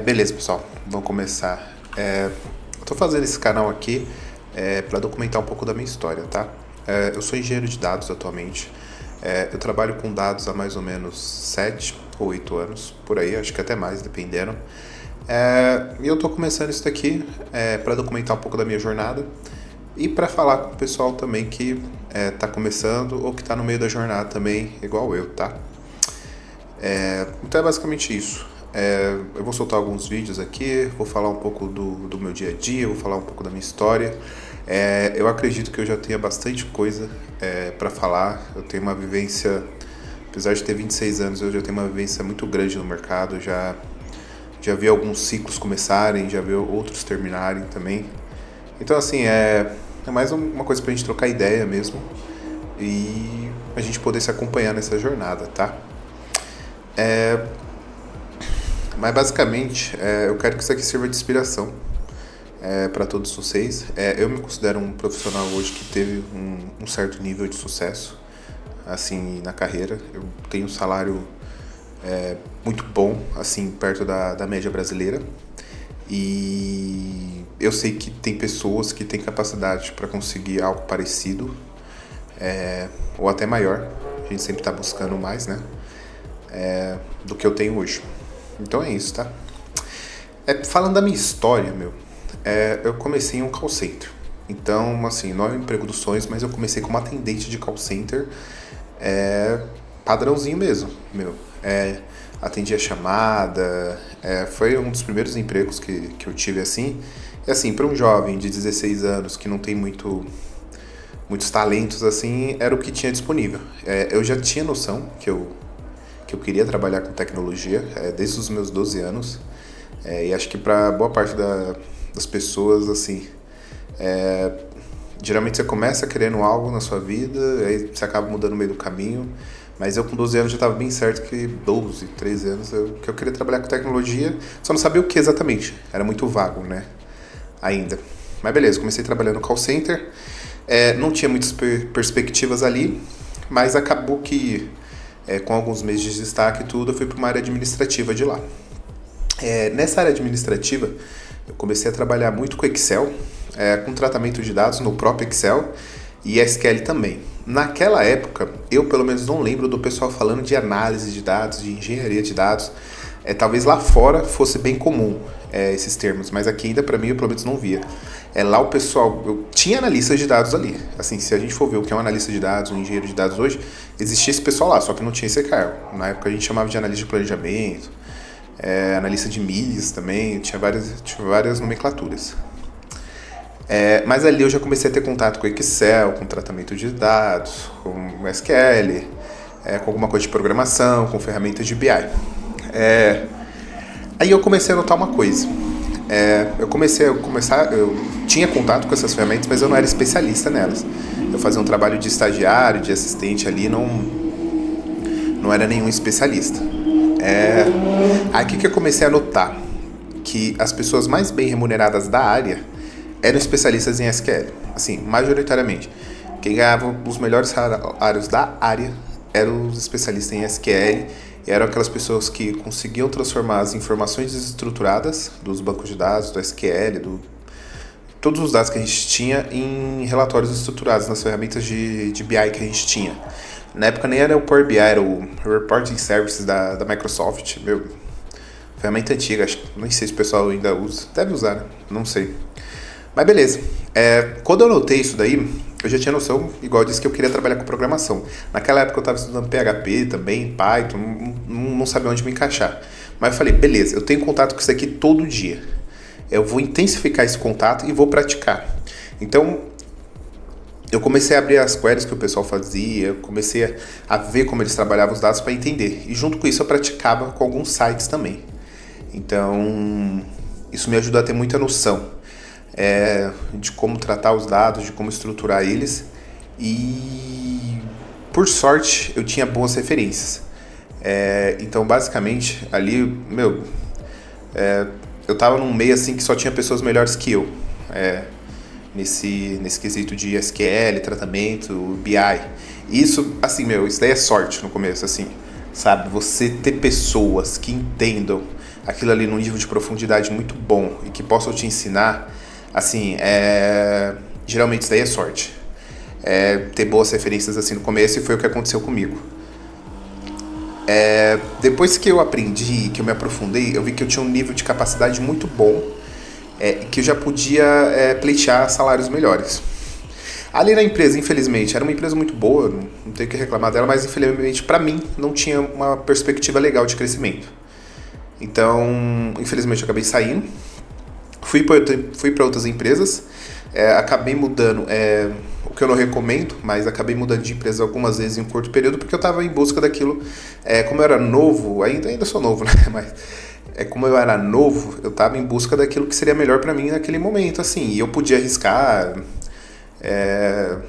Beleza, pessoal, vamos começar. Eu tô fazendo esse canal aqui para documentar um pouco da minha história, tá? Eu sou engenheiro de dados atualmente. Eu trabalho com dados há mais ou menos 7 ou 8 anos, por aí, acho que até mais, dependendo. E eu tô começando isso daqui para documentar um pouco da minha jornada e para falar com o pessoal também que tá começando ou que tá no meio da jornada também, igual eu, tá? Então é basicamente isso. Eu vou soltar alguns vídeos aqui, vou falar um pouco do meu dia a dia, vou falar um pouco da minha história. Eu acredito que eu já tenha bastante coisa para falar. Eu tenho uma vivência, apesar de ter 26 anos, eu já tenho uma vivência muito grande no mercado. Já vi alguns ciclos começarem, já vi outros terminarem também. Então, assim, é mais uma coisa pra gente trocar ideia mesmo e a gente poder se acompanhar nessa jornada, tá? Mas basicamente, eu quero que isso aqui sirva de inspiração para todos vocês. Eu me considero um profissional hoje que teve um certo nível de sucesso, assim, na carreira. Eu tenho um salário muito bom, assim, perto da média brasileira. E eu sei que tem pessoas que têm capacidade para conseguir algo parecido, ou até maior. A gente sempre está buscando mais, né? Do que eu tenho hoje. Então é isso, tá? Falando da minha história, eu comecei em um call center. Então, assim, não é o emprego dos sonhos, mas eu comecei como atendente de call center, padrãozinho mesmo, atendia chamada, foi um dos primeiros empregos que eu tive assim. E assim, para um jovem de 16 anos que não tem muitos talentos, assim, era o que tinha disponível. Eu já tinha noção que eu queria trabalhar com tecnologia desde os meus 12 anos. E acho que para boa parte das pessoas, assim, geralmente você começa querendo algo na sua vida, aí você acaba mudando no meio do caminho. Mas eu com 12 anos já estava bem certo que 12, 13 anos que eu queria trabalhar com tecnologia, só não sabia o que exatamente, era muito vago, né, ainda. Mas beleza, comecei trabalhando no call center, não tinha muitas perspectivas ali, mas acabou que com alguns meses de destaque e tudo, eu fui para uma área administrativa de lá. Nessa área administrativa, eu comecei a trabalhar muito com Excel, com tratamento de dados no próprio Excel e SQL também. Naquela época, eu pelo menos não lembro do pessoal falando de análise de dados, de engenharia de dados. Talvez lá fora fosse bem comum esses termos, mas aqui ainda para mim eu pelo menos não via. Lá o pessoal, eu tinha analista de dados ali. Assim, se a gente for ver o que é um analista de dados, um engenheiro de dados hoje, existia esse pessoal lá, só que não tinha esse cargo. Na época a gente chamava de analista de planejamento, analista de milhas também, tinha várias nomenclaturas. Mas ali eu já comecei a ter contato com Excel, com tratamento de dados, com SQL, com alguma coisa de programação, com ferramentas de BI. Aí eu comecei a notar uma coisa. Eu tinha contato com essas ferramentas, mas eu não era especialista nelas. Eu fazia um trabalho de estagiário, de assistente ali, não era nenhum especialista. Aí o que eu comecei a notar? Que as pessoas mais bem remuneradas da área eram especialistas em SQL, assim, majoritariamente. Quem ganhava os melhores salários da área eram os especialistas em SQL e eram aquelas pessoas que conseguiam transformar as informações desestruturadas dos bancos de dados, do SQL, todos os dados que a gente tinha em relatórios estruturados nas ferramentas de BI que a gente tinha. Na época nem era o Power BI, era o Reporting Services da Microsoft, ferramenta antiga, acho que nem sei se o pessoal ainda usa, deve usar, né? Não sei. Mas beleza, quando eu notei isso daí, eu já tinha noção, igual eu disse, que eu queria trabalhar com programação. Naquela época eu estava estudando PHP também, Python, não sabia onde me encaixar. Mas eu falei, beleza, eu tenho contato com isso aqui todo dia. Eu vou intensificar esse contato e vou praticar. Então, eu comecei a abrir as queries que o pessoal fazia, eu comecei a ver como eles trabalhavam os dados para entender. E junto com isso eu praticava com alguns sites também. Então, isso me ajudou a ter muita noção de como tratar os dados, de como estruturar eles. E, por sorte, eu tinha boas referências. Então, basicamente, ali, eu tava num meio assim que só tinha pessoas melhores que eu. Nesse quesito de SQL, tratamento, BI. Isso, assim, isso daí é sorte no começo, assim, sabe? Você ter pessoas que entendam aquilo ali num nível de profundidade muito bom e que possam te ensinar, assim, geralmente isso daí é sorte. Ter boas referências assim no começo, e foi o que aconteceu comigo. Depois que eu aprendi, que eu me aprofundei, eu vi que eu tinha um nível de capacidade muito bom, que eu já podia pleitear salários melhores. Ali na empresa, infelizmente, era uma empresa muito boa, não tenho que reclamar dela, mas infelizmente para mim não tinha uma perspectiva legal de crescimento. Então, infelizmente eu acabei saindo, fui para outras empresas, acabei mudando, o que eu não recomendo, mas acabei mudando de empresa algumas vezes em um curto período, porque eu estava em busca daquilo, como eu era novo, ainda sou novo, né, mas como eu era novo, eu estava em busca daquilo que seria melhor para mim naquele momento, assim, e eu podia arriscar,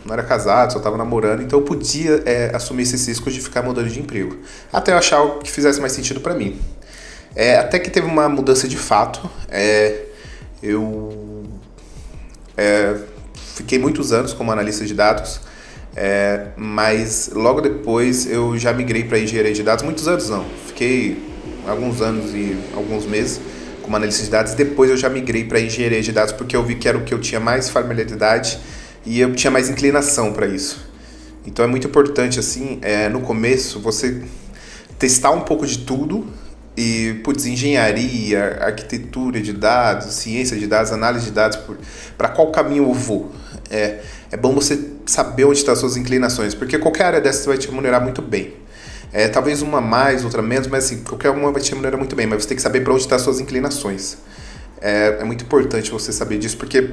não era casado, só estava namorando, então eu podia assumir esses riscos de ficar mudando de emprego, até eu achar algo que fizesse mais sentido para mim. Até que teve uma mudança de fato, eu fiquei muitos anos como analista de dados, mas logo depois eu já migrei para engenharia de dados. Muitos anos não, fiquei alguns anos e alguns meses como analista de dados. Depois eu já migrei para engenharia de dados porque eu vi que era o que eu tinha mais familiaridade e eu tinha mais inclinação para isso. Então é muito importante, assim, no começo, você testar um pouco de tudo. E, putz, engenharia, arquitetura de dados, ciência de dados, análise de dados, para qual caminho eu vou? É bom você saber onde estão as suas inclinações, porque qualquer área dessa vai te remunerar muito bem. Talvez uma mais, outra menos, mas assim, qualquer uma vai te remunerar muito bem, mas você tem que saber para onde estão as suas inclinações. É muito importante você saber disso, porque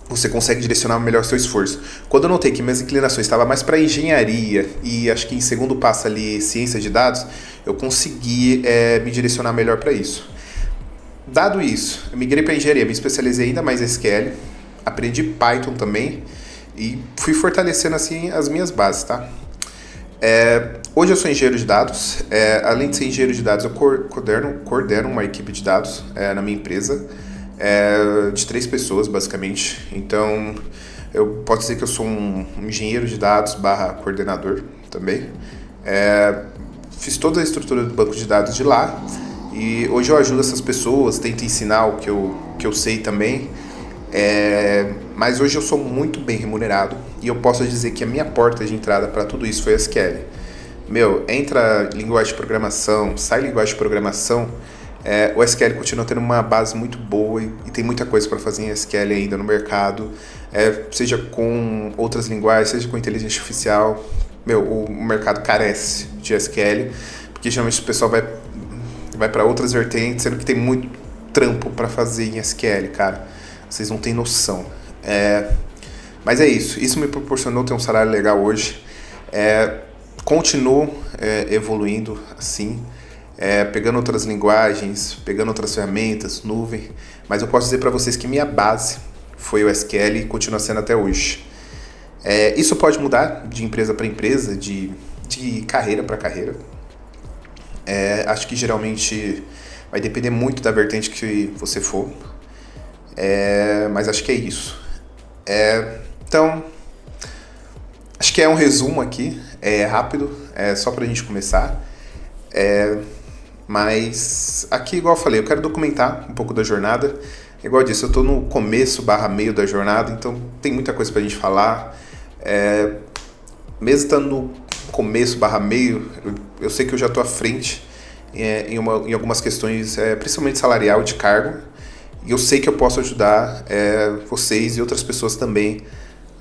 você consegue direcionar melhor o seu esforço. Quando eu notei que minhas inclinações estavam mais para engenharia e acho que em segundo passo ali ciência de dados, eu consegui me direcionar melhor para isso. Dado isso, eu migrei para engenharia, me especializei ainda mais em SQL, aprendi Python também e fui fortalecendo assim as minhas bases, tá? Hoje eu sou engenheiro de dados, além de ser engenheiro de dados, eu coordeno uma equipe de dados na minha empresa, de 3 pessoas basicamente. Então eu posso dizer que eu sou um engenheiro de dados / coordenador também. Fiz toda a estrutura do banco de dados de lá e hoje eu ajudo essas pessoas, tento ensinar o que eu sei também, mas hoje eu sou muito bem remunerado e eu posso dizer que a minha porta de entrada para tudo isso foi a SQL. Entra linguagem de programação, sai linguagem de programação, o SQL continua tendo uma base muito boa e tem muita coisa para fazer em SQL ainda no mercado, seja com outras linguagens, seja com inteligência artificial. O mercado carece de SQL, porque geralmente o pessoal vai para outras vertentes, sendo que tem muito trampo para fazer em SQL, cara. Vocês não têm noção. Mas é isso. Isso me proporcionou ter um salário legal hoje. Continuo evoluindo assim, pegando outras linguagens, pegando outras ferramentas, nuvem. Mas eu posso dizer para vocês que minha base foi o SQL e continua sendo até hoje. Isso pode mudar de empresa para empresa, de carreira para carreira. Acho que geralmente vai depender muito da vertente que você for. Mas acho que é isso. Então, acho que é um resumo aqui, rápido, só pra gente começar. Mas aqui, igual eu falei, eu quero documentar um pouco da jornada. Igual eu disse, eu tô no começo / meio da jornada, então tem muita coisa pra gente falar. Mesmo estando no começo / meio, eu sei que eu já tô à frente em algumas questões, principalmente salarial, de cargo. E eu sei que eu posso ajudar vocês e outras pessoas também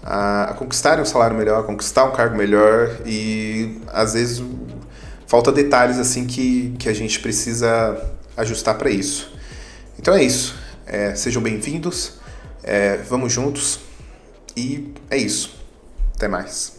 a conquistarem um salário melhor, a conquistar um cargo melhor. E às vezes falta detalhes assim que a gente precisa ajustar para isso. Então é isso. Sejam bem-vindos. Vamos juntos. E é isso. Até mais.